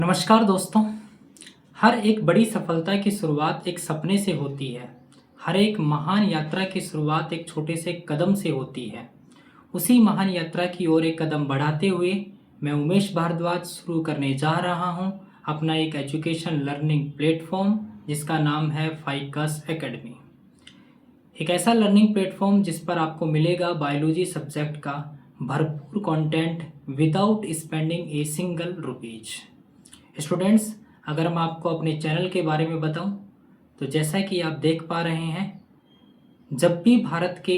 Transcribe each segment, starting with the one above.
नमस्कार दोस्तों। हर एक बड़ी सफलता की शुरुआत एक सपने से होती है। हर एक महान यात्रा की शुरुआत एक छोटे से कदम से होती है। उसी महान यात्रा की ओर एक कदम बढ़ाते हुए मैं उमेश भारद्वाज शुरू करने जा रहा हूं अपना एक एजुकेशन लर्निंग प्लेटफॉर्म जिसका नाम है फाइकस एकेडमी। एक ऐसा लर्निंग प्लेटफॉर्म जिस पर आपको मिलेगा बायोलॉजी सब्जेक्ट का भरपूर content without spending a single rupees. Students, अगर मैं आपको अपने चैनल के बारे में बताऊं तो जैसा कि आप देख पा रहे हैं, जब भी भारत के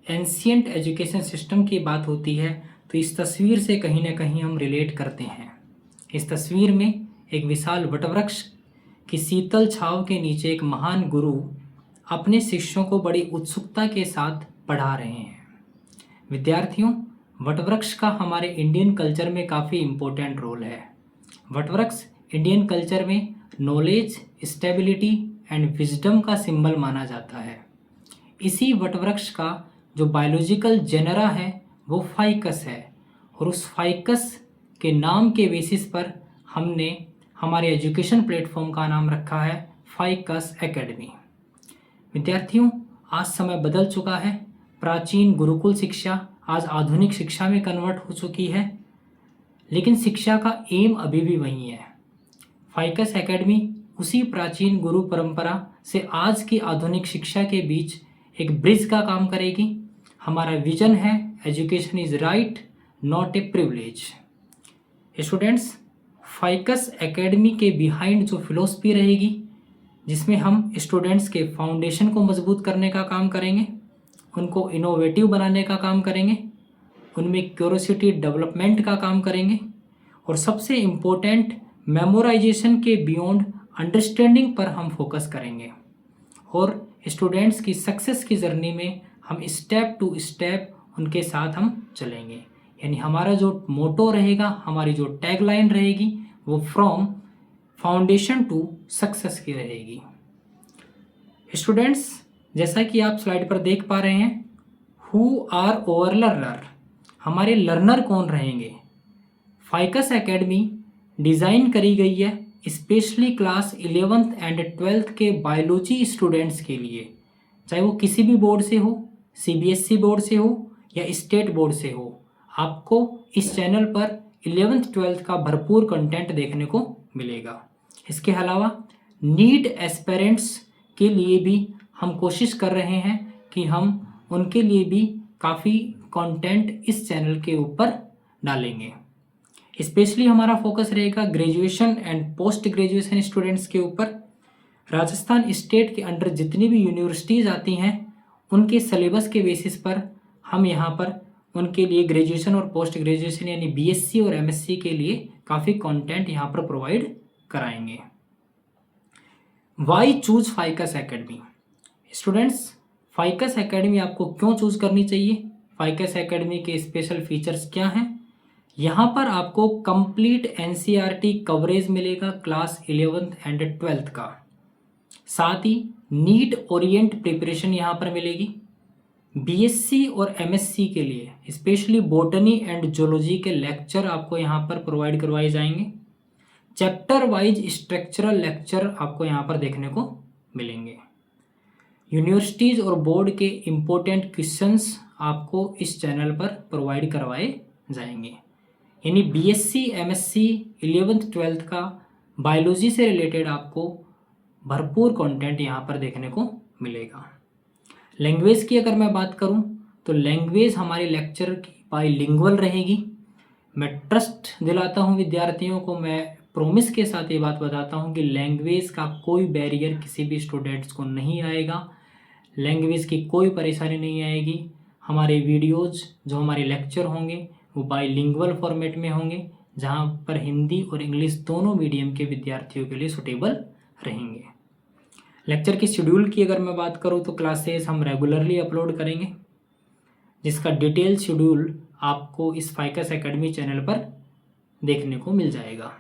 एंशियंट एजुकेशन सिस्टम की बात होती है तो इस तस्वीर से कहीं ना कहीं हम रिलेट करते हैं। इस तस्वीर में एक विशाल वटवृक्ष की शीतल छांव के नीचे एक महान गुरु अपने शिष्यों को बड़ी उत्सुकता के साथ पढ़ा रहे हैं। विद्यार्थियों, वटवृक्ष का हमारे इंडियन कल्चर में काफ़ी इम्पोर्टेंट रोल है। वटवृक्ष इंडियन कल्चर में नॉलेज, स्टेबिलिटी एंड विजडम का सिंबल माना जाता है। इसी वटवृक्ष का जो बायोलॉजिकल जेनरा है वो फाइकस है और उस फाइकस के नाम के बेसिस पर हमने हमारे एजुकेशन प्लेटफॉर्म का नाम रखा है फाइकस एकेडमी। विद्यार्थियों, आज समय बदल चुका है। प्राचीन गुरुकुल शिक्षा आज आधुनिक शिक्षा में कन्वर्ट हो चुकी है, लेकिन शिक्षा का एम अभी भी वही है। फाइकस एकेडमी उसी प्राचीन गुरु परंपरा से आज की आधुनिक शिक्षा के बीच एक ब्रिज का काम करेगी। हमारा विजन है education is right not a privilege. Students, Ficus academy के बिहाइंड जो फिलोसफी रहेगी, जिसमें हम स्टूडेंट्स के फाउंडेशन को मजबूत करने का काम करेंगे, उनको इनोवेटिव बनाने का काम करेंगे, उनमें क्यूरोसिटी डेवलपमेंट का काम करेंगे और सबसे इम्पोर्टेंट मेमोराइजेशन के बियॉन्ड अंडरस्टैंडिंग पर हम फोकस करेंगे। और स्टूडेंट्स की सक्सेस की जर्नी में हम स्टेप टू स्टेप उनके साथ हम चलेंगे। यानी हमारा जो मोटो रहेगा, हमारी जो टैगलाइन रहेगी वो फ्रॉम फाउंडेशन टू सक्सेस की रहेगी। स्टूडेंट्स, जैसा कि आप स्लाइड पर देख पा रहे हैं, हु आर ओवर लर्नर, हमारे लर्नर कौन रहेंगे। फाइकस एकेडमी डिज़ाइन करी गई है specially class 11th and 12th के बायोलॉजी स्टूडेंट्स के लिए, चाहे वो किसी भी बोर्ड से हो, सीबीएसई बोर्ड से हो या स्टेट बोर्ड से हो। आपको इस चैनल पर 11th 12th का भरपूर कंटेंट देखने को मिलेगा। इसके अलावा नीट एस्पिरेंट्स के लिए भी हम कोशिश कर रहे हैं कि हम उनके लिए भी काफ़ी कंटेंट इस चैनल के ऊपर डालेंगे। स्पेशली हमारा फोकस रहेगा graduation and post graduation students के ऊपर। राजस्थान स्टेट के अंडर जितनी भी यूनिवर्सिटीज़ आती हैं उनके सिलेबस के बेसिस पर हम यहाँ पर उनके लिए ग्रेजुएशन और पोस्ट ग्रेजुएशन यानी बीएससी और एमएससी के लिए काफ़ी कंटेंट यहाँ पर प्रोवाइड कराएंगे। Why choose Ficus academy. Students, Ficus academy आपको क्यों चूज करनी चाहिए, फाइकस एकेडमी के स्पेशल फीचर्स क्या हैं। यहाँ पर आपको कंप्लीट एनसीईआरटी कवरेज मिलेगा क्लास 11th एंड 12th का, साथ ही नीट ओरिएंट प्रिपरेशन यहाँ पर मिलेगी। बीएससी और एमएससी के लिए स्पेशली बॉटनी एंड जूलॉजी के लेक्चर आपको यहाँ पर प्रोवाइड करवाए जाएंगे। चैप्टर वाइज स्ट्रक्चरल लेक्चर आपको यहाँ पर देखने को मिलेंगे। यूनिवर्सिटीज़ और बोर्ड के इम्पोर्टेंट क्वेश्चंस आपको इस चैनल पर प्रोवाइड करवाए जाएंगे। यानी बीएससी एमएससी 11th 12th का बायोलॉजी से रिलेटेड आपको भरपूर कंटेंट यहाँ पर देखने को मिलेगा। लैंग्वेज की अगर मैं बात करूँ तो लैंग्वेज हमारे लेक्चर की बाइलिंगुअल रहेगी। मैं ट्रस्ट दिलाता हूँ विद्यार्थियों को, मैं प्रॉमिस के साथ ये बात बताता हूँ कि लैंग्वेज का कोई बैरियर किसी भी स्टूडेंट्स को नहीं आएगा, लैंग्वेज की कोई परेशानी नहीं आएगी। हमारे वीडियोज़ जो हमारे लेक्चर होंगे वो बाइलिंगुअल फॉर्मेट में होंगे, जहाँ पर हिंदी और इंग्लिश दोनों मीडियम के विद्यार्थियों के लिए सूटेबल रहेंगे। लेक्चर की शेड्यूल की अगर मैं बात करूँ तो क्लासेस हम रेगुलरली अपलोड करेंगे, जिसका डिटेल शेड्यूल आपको इस फाइकस एकेडमी चैनल पर देखने को मिल जाएगा।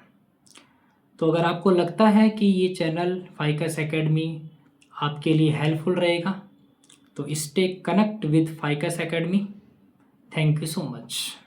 तो अगर आपको लगता है कि ये चैनल फाइकस एकेडमी आपके लिए हेल्पफुल रहेगा तो stay connect with ficus academy. Thank you so much.